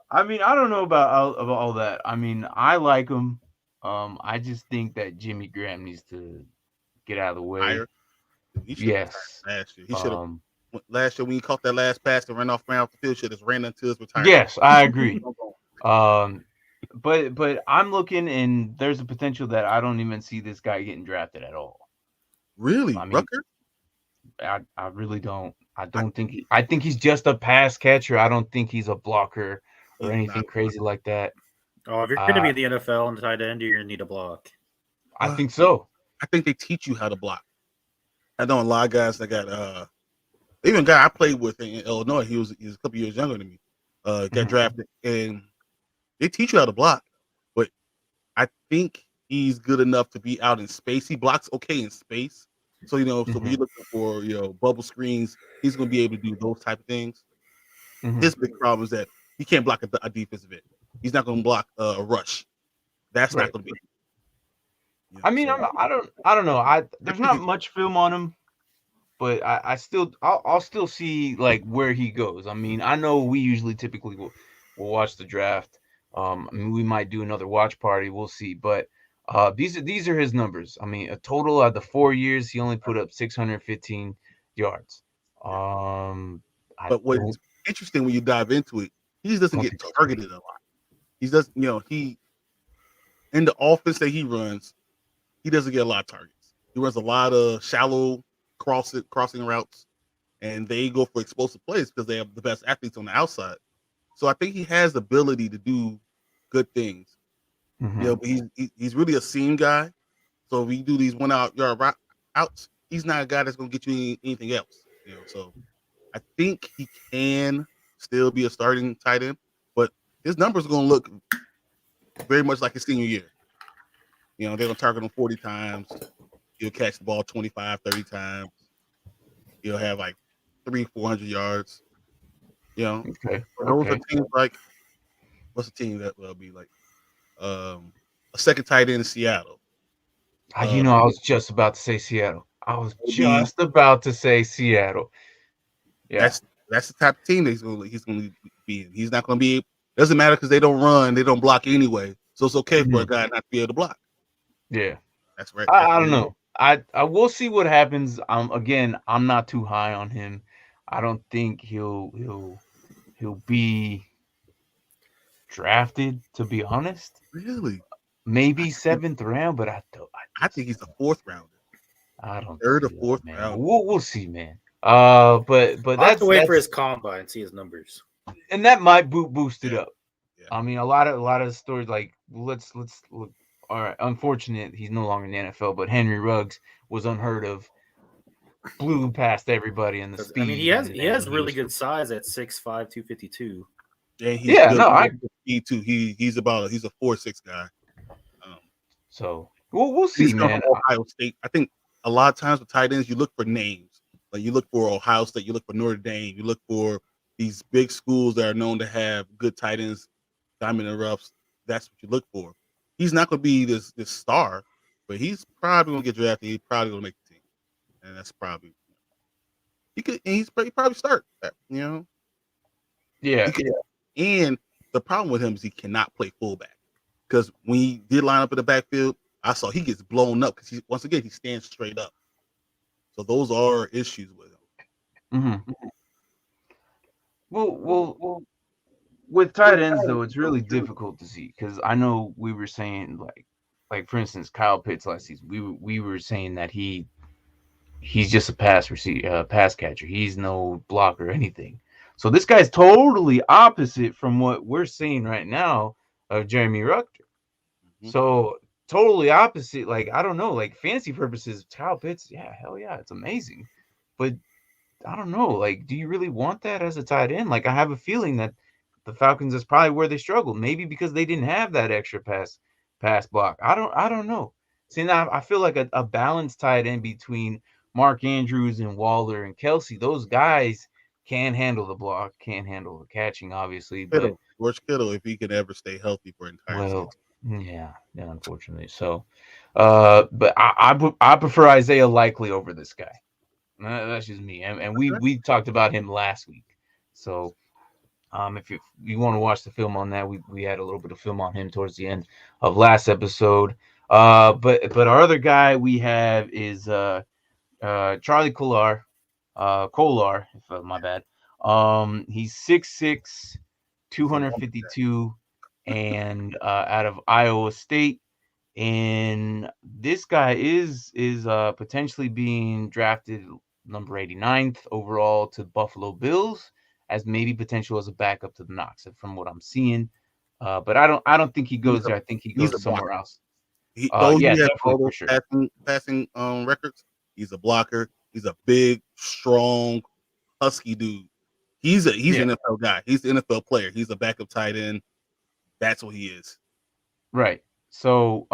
I mean, I don't know about all that. I mean, I like him. I just think that Jimmy Graham needs to get out of the way. Yes. Last year. He should have. Last year when he caught that last pass and ran off the field, should have ran into his retirement. Yes, I agree. But I'm looking, and there's a potential that I don't even see this guy getting drafted at all. Really, I mean, Ruckert? I really don't. I think he's just a pass catcher. I don't think he's a blocker or anything crazy like that. Oh, if you're going to be in the NFL and tight end, you're going to need a block. I think so. I think they teach you how to block. I know a lot of guys that got even a guy I played with in Illinois. He was a couple years younger than me. Got drafted, and they teach you how to block. But I think he's good enough to be out in space. He blocks okay in space. So so when you're looking for bubble screens, he's going to be able to do those type of things. His big problem is that he can't block a defensive end. He's not going to block a rush. That's not going to be. I mean, I don't know. There's not much film on him, but I'll still see like where he goes. I mean, I know we typically will watch the draft. I mean, we might do another watch party. We'll see, but these are his numbers. I mean, a total of the 4 years, he only put up 615 yards. But what's interesting when you dive into it, he just doesn't get targeted a lot. He does, he in the offense that he runs, he doesn't get a lot of targets. He runs a lot of shallow crossing routes, and they go for explosive plays because they have the best athletes on the outside. So I think he has the ability to do good things. Mm-hmm. But he's really a seam guy. So if you do these 1 yard outs, he's not a guy that's going to get you anything else. So I think he can still be a starting tight end, but his numbers are going to look very much like his senior year. They're going to target him 40 times. He'll catch the ball 25, 30 times. He'll have like 300-400 yards. Okay. Those are teams like, what's the team that will be like? A second tight end in I Seattle. was just about to say Seattle. Yeah. That's the type of team that he's going to be in. He's not going to be. Doesn't matter because they don't run, they don't block anyway. So it's okay for a guy not to be able to block. Yeah, that's right. I don't know. I will see what happens. Again, I'm not too high on him. I don't think he'll be drafted, to be honest. Really? Maybe 7th round, but I think he's a 4th rounder. I don't. 3rd or 4th round. We'll see, man. But I'll have to wait for his combine and see his numbers, and that might boost it up. Yeah. I mean, a lot of stories like let's look. All right, unfortunate he's no longer in the NFL, but Henry Ruggs was unheard of. Blew past everybody in the speed. I mean, he has really good size at 6'5", 252. Yeah, I speed too. He's a 4'6" guy. So we'll see, man. Ohio State. I think a lot of times with tight ends, you look for names. Like you look for Ohio State, you look for Notre Dame, you look for these big schools that are known to have good tight ends, diamond and roughs. That's what you look for. He's not going to be this star, but he's probably going to get drafted. He's probably going to make the team, and that's probably he probably start that. Yeah. And the problem with him is he cannot play fullback because when he did line up in the backfield, I saw he gets blown up because he stands straight up. So those are issues with him. Mm-hmm. Well, with tight ends though, it's really difficult to see because I know we were saying like for instance, Kyle Pitts last season, we were saying that he's just a pass catcher. He's no blocker or anything. So this guy's totally opposite from what we're seeing right now of Jeremy Ruckert. Mm-hmm. So totally opposite. Like, I don't know, like fantasy purposes, Kyle Pitts, yeah, hell yeah, it's amazing. But I don't know, like, do you really want that as a tight end? Like, I have a feeling that the Falcons is probably where they struggled. Maybe because they didn't have that extra pass block. I don't know. See, now I feel like a balanced tight end between Mark Andrews and Waller and Kelsey, those guys can handle the block, can't handle the catching, obviously. But George Kittle, if he could ever stay healthy for an entire season. Yeah, unfortunately. So, but I prefer Isaiah Likely over this guy. That's just me. And we talked about him last week. So, if you want to watch the film on that, we had a little bit of film on him towards the end of last episode. But our other guy we have is Charlie Kolar. Kolar, my bad. He's 6'6", 252, and out of Iowa State. And this guy is potentially being drafted number 89th overall to Buffalo Bills as maybe potential as a backup to the Knox, from what I'm seeing. But I don't think he goes there. I think he goes somewhere else. He has all those passing records. He's a blocker. He's a big, strong, husky dude. He's an NFL guy. He's an NFL player. He's a backup tight end. That's what he is. Right. So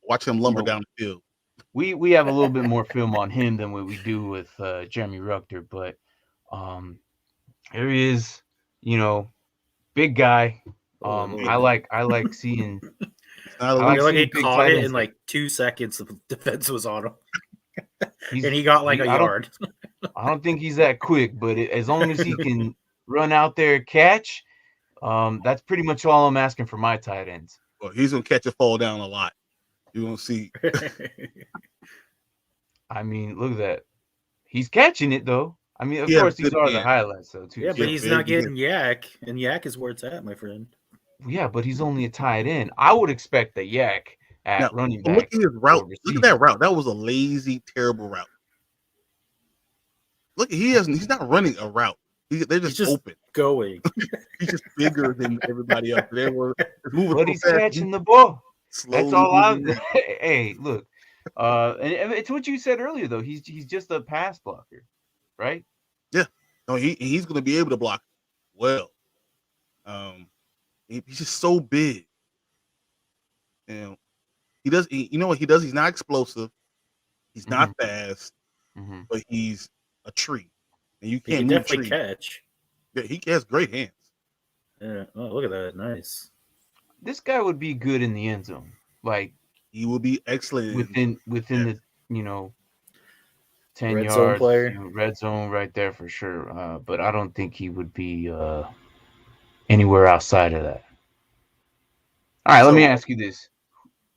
watch him lumber down the field. We have a little bit more film on him than what we do with Jeremy Ruckert, but here he is, big guy. I like seeing. He caught it in like 2 seconds. The defense was on him. And he got like a yard. I don't think he's that quick, but as long as he can run out there and catch, that's pretty much all I'm asking for my tight ends. Well, he's going to catch a fall down a lot. You're going to see. I mean, look at that. He's catching it, though. I mean, of course, these are the highlights, though, too. Yeah, but he's not getting yak, and yak is where it's at, my friend. Yeah, but he's only a tight end. I would expect the yak at running back. Look at his route. Look at that route. That was a lazy, terrible route. Look, he's not running a route. They're just open. Going. He's just bigger than everybody else. They were moving. But he's catching the ball. That's all I'm. Hey, look. And it's what you said earlier, though. He's just a pass blocker, right? Yeah. No, he's going to be able to block well. He's just so big. You know what he does? He's not explosive. He's not fast, but he's a tree, and you can't definitely catch. Yeah, he has great hands. Yeah. Oh, look at that! Nice. This guy would be good in the end zone. Like he will be excellent within the 10 red yards zone player. Red zone right there for sure. But I don't think he would be anywhere outside of that. All right, let me ask you this: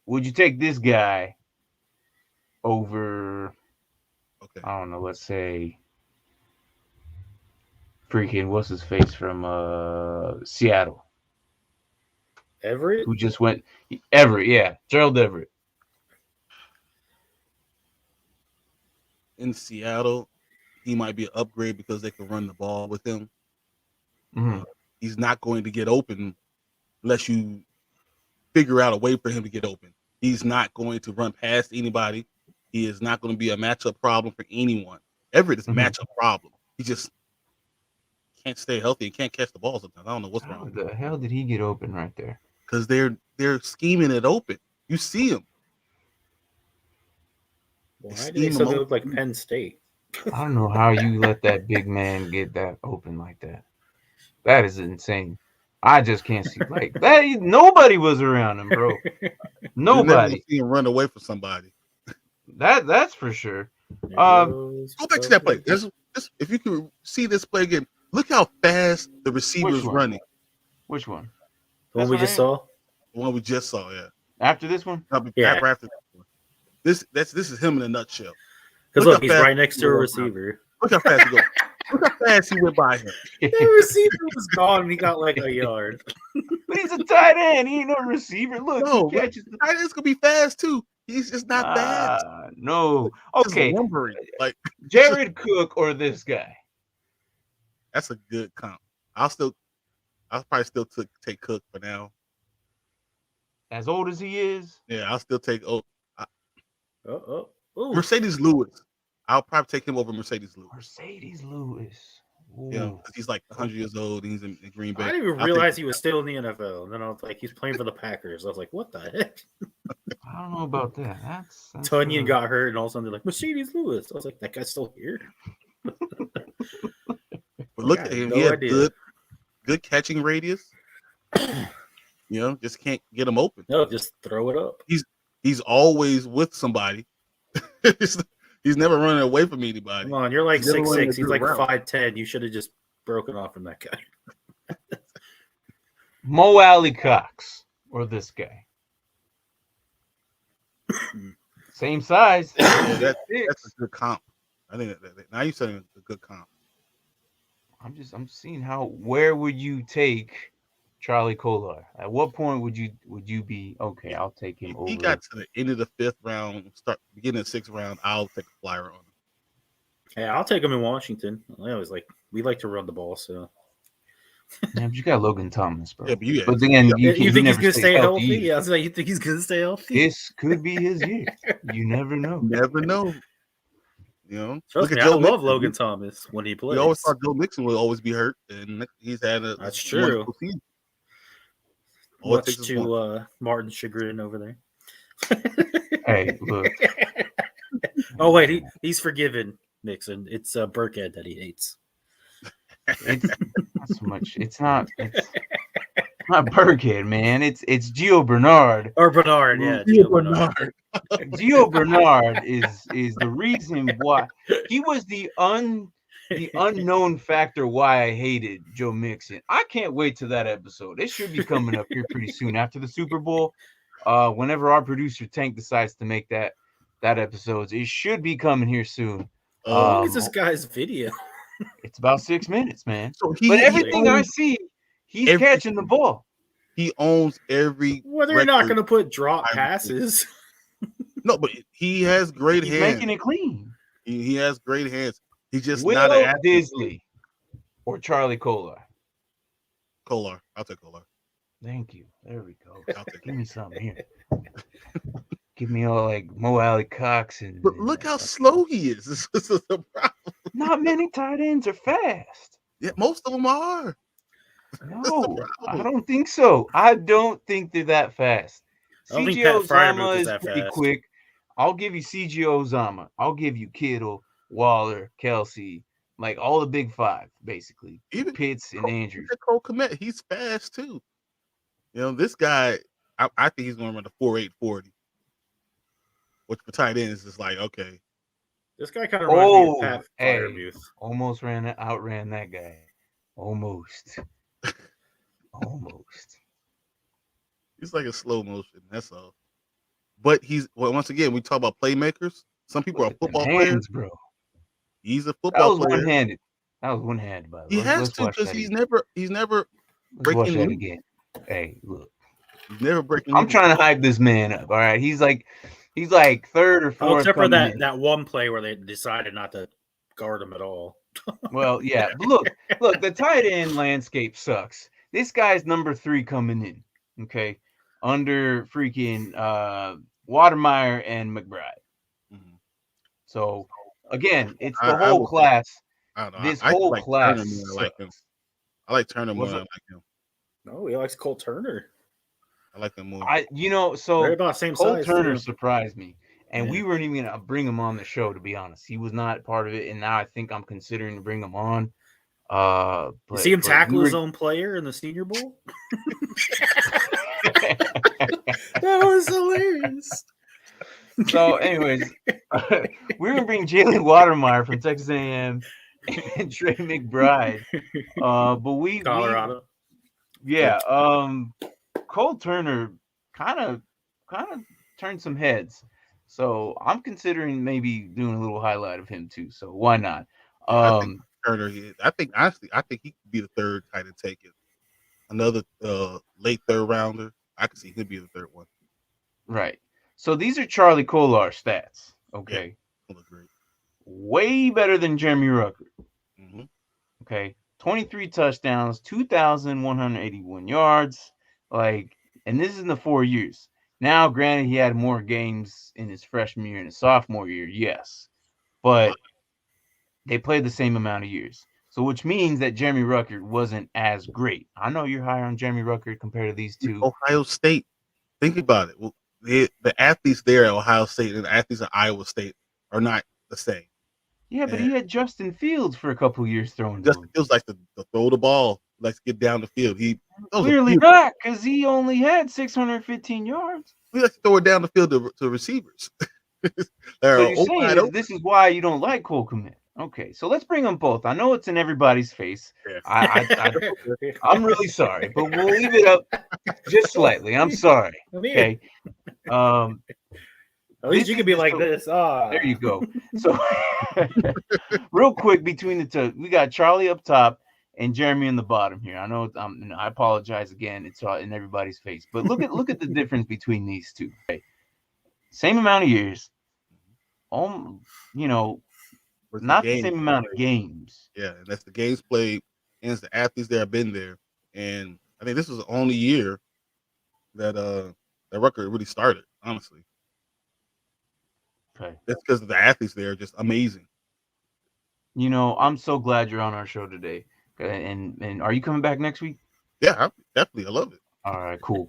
would you take this guy over? Okay. I don't know. Let's say freaking what's his face from Seattle. Everett? Who just went Everett, yeah. Gerald Everett. In Seattle, he might be an upgrade because they can run the ball with him. He's not going to get open unless you figure out a way for him to get open. He's not going to run past anybody. He is not going to be a matchup problem for anyone. Everett is a matchup problem. He just can't stay healthy and can't catch the ball sometimes. I don't know what's wrong. How the hell did he get open right there? Because they're scheming it open. You see him. Why do they look like Penn State? I don't know how you let that big man get that open like that. That is insane. I just can't see like that. Nobody was around him, bro. Nobody. Never see him run away from somebody. That's for sure. Go back to that play. If you can see this play again, look how fast the receiver is running. Which one? The one we just saw? The one we just saw, yeah. After this one? Yeah. After this one. This is him in a nutshell. Because look, he's right next to a receiver. Look how fast he goes. Look how fast he went by him. The receiver was gone and he got like a yard. But he's a tight end. He ain't no receiver. Look, he catches the tight end's gonna be fast too. He's just not fast. No. Okay. Like Jared Cook or this guy. That's a good comp. I'll probably still take Cook for now. As old as he is? Yeah, I'll still take Mercedes Lewis. I'll probably take him over Mercedes Lewis. Mercedes Lewis. Ooh. Yeah, because he's like 100 years old and he's in Green Bay. I didn't even realize he was still in the NFL. And then I was like, he's playing for the Packers. I was like, what the heck? I don't know about that. That's Tunyon got hurt, and all of a sudden they're like, Mercedes Lewis. I was like, that guy's still here. But look at him. He had good catching radius. Just can't get him open. No, just throw it up. He's always with somebody. He's never running away from anybody. Come on, you're like 6'6". He's like 5'10". You should have just broken off from that guy. Mo Alley Cox or this guy. Same size. That's a good comp. I think now you're saying a good comp. I'm seeing where would you take Charlie Kolar? At what point would you be okay? I'll take him over. He got to the end of the 5th round, beginning of the 6th round. I'll take a flyer on him. Hey, I'll take him in Washington. We like to run the ball, so. Yeah, but you got Logan Thomas, bro. Yeah, but again, you think he's gonna stay healthy? Yeah, I was like, you think he's gonna stay healthy? This could be his year. You never know. Never know. Look at I love Logan Thomas when he plays. We always thought Joe Mixon would always be hurt, and he's had a that's true. Much to Martin's chagrin over there. Hey, look. Oh wait, he's forgiven Mixon. It's Burkhead that he hates. It's not so much. It's not Burkhead, man. It's Gio Bernard. Or Bernard, yeah. Gio Bernard. Gio Bernard is the reason why he was the unknown factor why I hated Joe Mixon. I can't wait till that episode. It should be coming up here pretty soon after the Super Bowl. Whenever our producer Tank decides to make that episode, it should be coming here soon. What is this guy's video? It's about 6 minutes, man. So but everything I see, he's catching the ball. He owns every. Well, they're not going to put drop passes. No, but he has great He's hands. making it clean. He has great hands. He's just Will not an athlete. Disley or Charlie Kolar. Kolar. I'll take Kolar. Thank you. There we go. Give me something here. Give me all like Mo Alley Cox and. But look how slow he is. This is the problem. Not many tight ends are fast. Yeah, most of them are. No, I don't think so. I don't think they're that fast. CJ Uzomah is pretty quick. I'll give you CJ Uzomah. I'll give you Kittle, Waller, Kelsey, like all the big five, basically. Even Pitts and Andrews. Cole Kmet, he's fast too. You know, this guy, I think he's going to run the 4.8 40. Which for tight ends is like, okay. This guy kind of reminds me of Pat Freiermuth. Almost outran that guy. Almost. Almost. He's like a slow motion. That's all. But once again, we talk about playmakers. Some people are football players, bro. He's a football player. One-handed. That was one-handed, by the way. He has to because he's never breaking that again. Hey, look. He's never breaking. I'm trying to hype this man up. All right, he's like third or fourth. Except for that one play where they decided not to guard him at all. Well, yeah. Look, the tight end landscape sucks. This guy's number 3 coming in. Okay, under freaking Watermeyer and McBride. Mm-hmm. So again, it's the whole class. I don't know. This whole class. I like Turner more than I like him. No, he likes Cole Turner. I like him more. They're about same Cole size. Turner surprised me, and we weren't even gonna bring him on the show, to be honest. He was not part of it, and now I think I'm considering to bring him on. You see him tackle his own player in the Senior Bowl? That was hilarious. So, anyways, we're gonna bring Jalen Watermeyer from Texas A&M and Trey McBride. But Colorado. Cole Turner kind of turned some heads. So I'm considering maybe doing a little highlight of him too. So why not? Turner, I think he could be the third tight end taken. Another late third rounder. I could see him be the third one. Right. So these are Charlie Kolar stats. Okay. Yeah, look great. Way better than Jeremy Ruckert. Mm-hmm. Okay. 23 touchdowns, 2,181 yards. And this is in the 4 years. Now, granted, he had more games in his freshman year and his sophomore year, yes. But they played the same amount of years. So which means that Jeremy Ruckert wasn't as great. I know you're higher on Jeremy Ruckert compared to these two. Ohio State. Think about it. Well, the athletes there at Ohio State and the athletes at Iowa State are not the same. Yeah, but he had Justin Fields for a couple of years throwing. Justin Fields likes to throw the ball, likes to get down the field. Clearly not, because he only had 615 yards. He likes to throw it down the field to receivers. So you're saying this is why you don't like Cole Kmet. Okay, so let's bring them both. I know it's in everybody's face. Yeah. I'm really sorry, but we'll leave it up just slightly. I'm sorry. Okay. At least you can be like this. There you go. So, real quick, between the two, we got Charlie up top and Jeremy in the bottom here. I know. I apologize again. It's in everybody's face, but look at the difference between these two. Okay? Same amount of years. Not the same amount of games. Yeah, and that's the games played, and it's the athletes that have been there. And I think this was the only year that Ruckert really started, honestly. Okay. That's because the athletes there are just amazing. I'm so glad you're on our show today. And are you coming back next week? Yeah, definitely. I love it. All right, cool.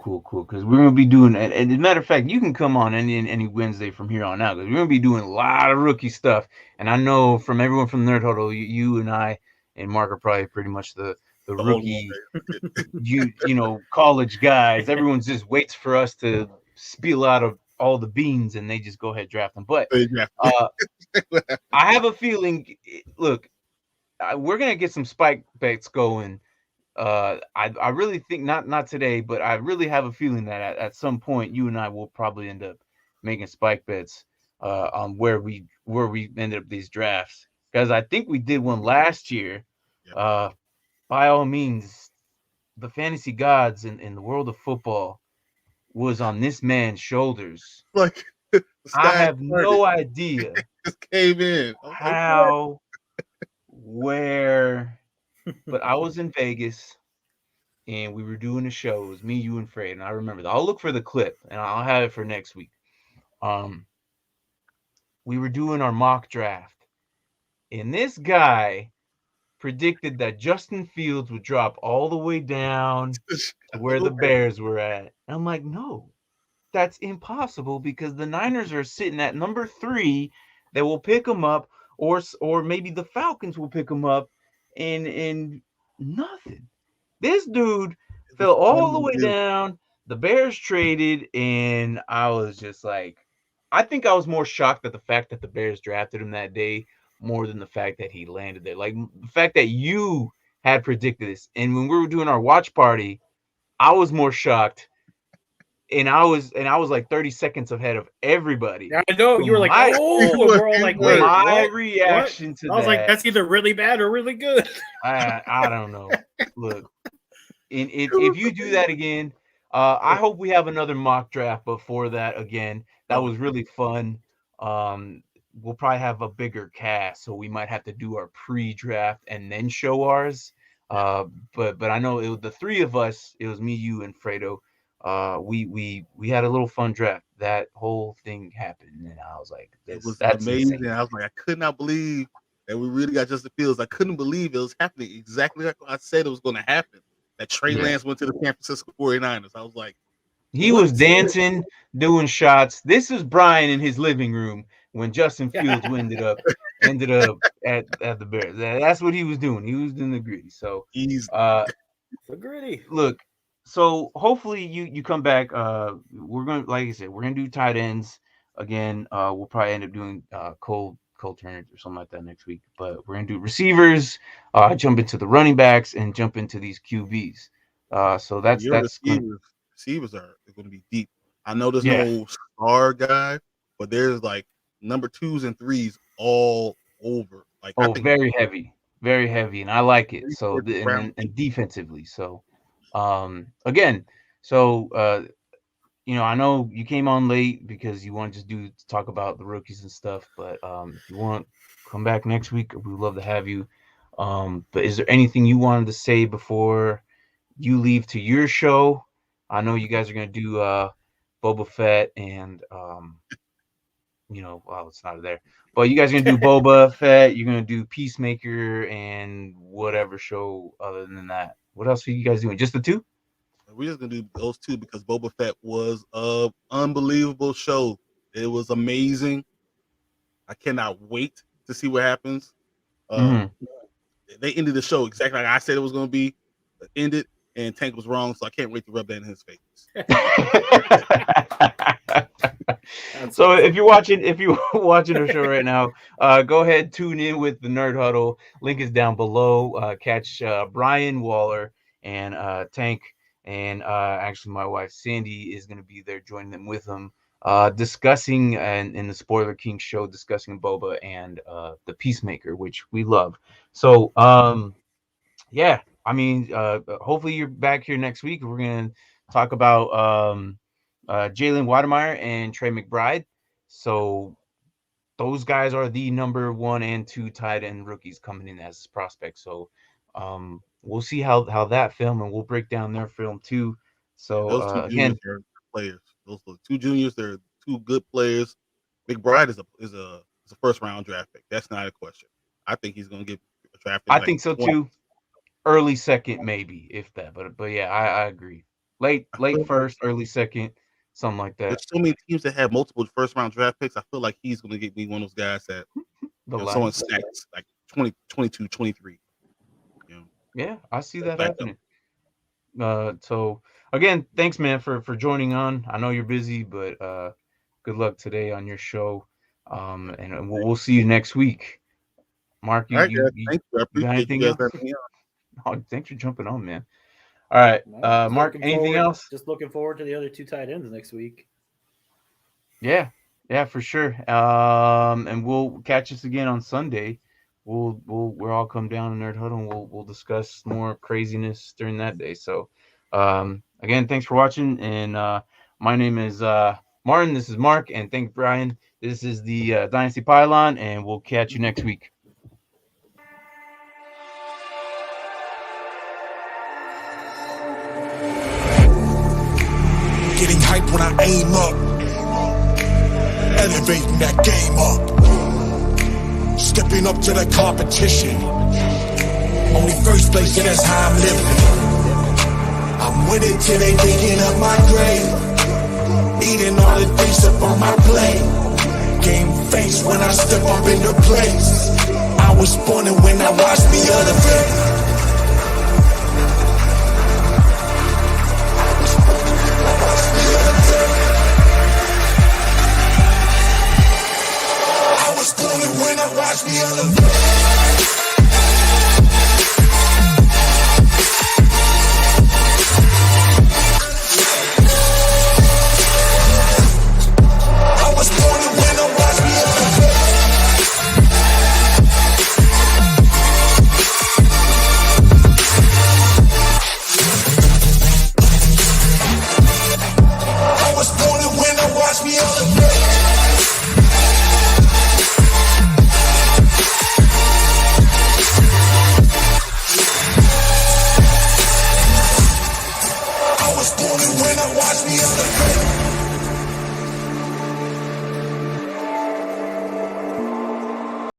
Because we're gonna be doing, and as a matter of fact, you can come on any Wednesday from here on out because we're gonna be doing a lot of rookie stuff. And I know from everyone from Nerd Huddle, you and I and Mark are probably pretty much the rookie, college guys. Everyone just waits for us to spill out of all the beans and they just go ahead and draft them. But I have a feeling. Look, we're gonna get some spike bets going. I really think not today, but I really have a feeling that at some point you and I will probably end up making spike bets on where we ended up these drafts. because I think we did one last year. Yep. By all means, the fantasy gods in the world of football was on this man's shoulders. Like I have no idea just came in. I was how, where, but I was in Vegas and we were doing a show. It was me, you, and Fred, and I remember that. I'll look for the clip and I'll have it for next week. We were doing our mock draft, and this guy predicted that Justin Fields would drop all the way down to where the Bears were at. And I'm like, no, that's impossible because the Niners are sitting at number 3. They will pick him up, or maybe the Falcons will pick him up, and nothing. This dude fell all the way down. The Bears traded, and I was just like, I think I was more shocked at the fact that the Bears drafted him that day more than the fact that he landed there. Like the fact that you had predicted this, and when we were doing our watch party, I was more shocked. And I was like 30 seconds ahead of everybody. Yeah, I know. You were like, oh, we're all like, wait, my what? reaction to that. I was like, that's either really bad or really good. I don't know. Look, if you do that again, I hope we have another mock draft before that again. That was really fun. We'll probably have a bigger cast, so we might have to do our pre-draft and then show ours. But I know it was the 3 of us. It was me, you, and Fredo. We had a little fun draft. That whole thing happened, and I was like, that's amazing. Insane. I was like, I could not believe that we really got Justin Fields. I couldn't believe it was happening exactly like I said it was going to happen. That Trey Lance went to the San Francisco 49ers. I was like, he was dancing, doing shots. This is Bryon in his living room when Justin Fields ended up at the Bears. That's what he was doing. He was doing the gritty. So he's the gritty. Look, so hopefully you come back. We're going, like I said, we're gonna do tight ends again. We'll probably end up doing Cole Turner or something like that next week. But we're gonna do receivers, jump into the running backs, and jump into these QBs. So that's receivers are going to be deep. I know there's no star guy, but there's like number 2s and 3s all over. Like I think very heavy, and I like it. So and defensively, so. Again, so I know you came on late because you want to just talk about the rookies and stuff, but if you want come back next week, we'd love to have you. But is there anything you wanted to say before you leave to your show? I know you guys are gonna do Boba Fett and it's not there. But you guys are gonna do Boba Fett, you're gonna do Peacemaker and whatever show other than that. What else are you guys doing? Just the 2? We're just gonna do those 2 because Boba Fett was an unbelievable show. It was amazing. I cannot wait to see what happens. They ended the show exactly like I said it was gonna be. Ended, and Tank was wrong, so I can't wait to rub that in his face. So if you're watching the show right now, go ahead, tune in with the Nerd Huddle. Link is down below. Catch Bryon Waller and Tank, and actually my wife Sandy is going to be there, joining them with them, discussing and in the Spoiler King show, discussing Boba and the Peacemaker, which we love. So yeah, I mean, hopefully you're back here next week. We're going to talk about Jalen Wademeyer and Trey McBride. So those guys are the number 1 and 2 tight end rookies coming in as prospects. So we'll see how that film, and we'll break down their film too. So those 2 again, are players. Those 2 juniors, they're 2 good players. McBride is a first round draft pick. That's not a question. I think he's going to get drafted. I think so too. Early second, maybe, if that. But yeah, I agree. Late first, early second, something like that. There's so many teams that have multiple first round draft picks. I feel like he's going to get me one of those guys that someone stacks like 20, 22, 23. Yeah, I see that happening. So again, thanks, man, for joining on. I know you're busy, but good luck today on your show. And we'll see you next week. Mark, thank you. I appreciate you guys having me on. Oh, thanks for jumping on, man. All right, Mark, anything else? Just looking forward to the other 2 tight ends next week. Yeah, for sure. And we'll catch us again on Sunday we'll all come down to Nerd Huddle and we'll discuss more craziness during that day. So again, thanks for watching, and my name is Martin. This is Mark, and thank you, Bryon. This is the Dynasty Pylon, and we'll catch you next week. Getting hype when I aim up, elevating that game up, stepping up to the competition. Only first place, and that's how I'm living. I'm with it till they digging up my grave, eating all the things up on my plate. Game face when I step up into place. I was born and when I watched me elevate. When I watch me elevate. I was born and when I watch me elevate. I was born and when I watch me elevate. When I watch me elevate.